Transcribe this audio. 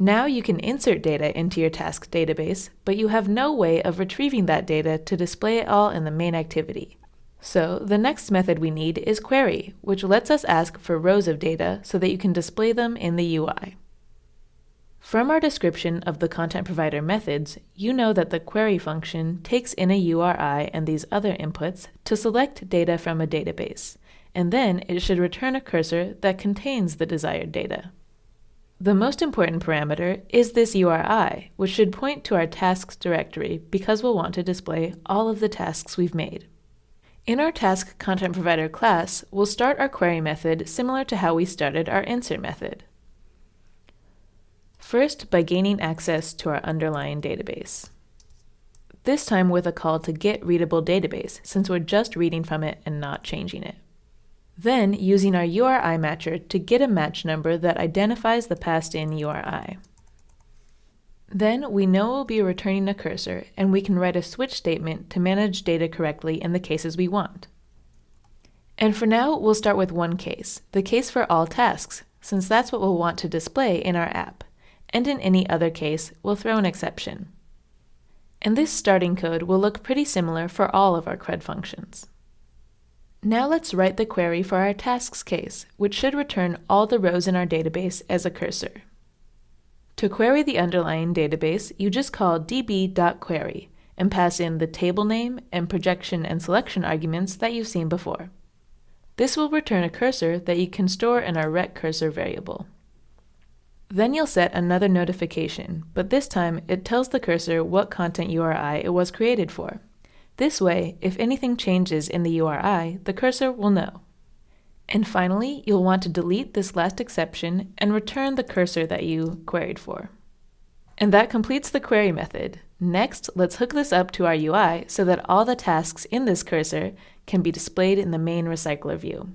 Now you can insert data into your task database, but you have no way of retrieving that data to display it all in the main activity. So the next method we need is query, which lets us ask for rows of data so that you can display them in the UI. From our description of the content provider methods, you know that the query function takes in a URI and these other inputs to select data from a database, and then it should return a cursor that contains the desired data. The most important parameter is this URI, which should point to our tasks directory because we'll want to display all of the tasks we've made. In our task content provider class, we'll start our query method similar to how we started our insert method. First, by gaining access to our underlying database. This time with a call to get readable database, since we're just reading from it and not changing it. Then using our URI matcher to get a match number that identifies the passed-in URI. Then we know we'll be returning a cursor, and we can write a switch statement to manage data correctly in the cases we want. And for now, we'll start with one case, the case for all tasks, since that's what we'll want to display in our app. And in any other case, we'll throw an exception. And this starting code will look pretty similar for all of our CRUD functions. Now let's write the query for our tasks case, which should return all the rows in our database as a cursor. To query the underlying database, you just call db.query and pass in the table name and projection and selection arguments that you've seen before. This will return a cursor that you can store in our retCursor variable. Then you'll set another notification, but this time it tells the cursor what content URI it was created for. This way, if anything changes in the URI, the cursor will know. And finally, you'll want to delete this last exception and return the cursor that you queried for. And that completes the query method. Next, let's hook this up to our UI so that all the tasks in this cursor can be displayed in the main recycler view.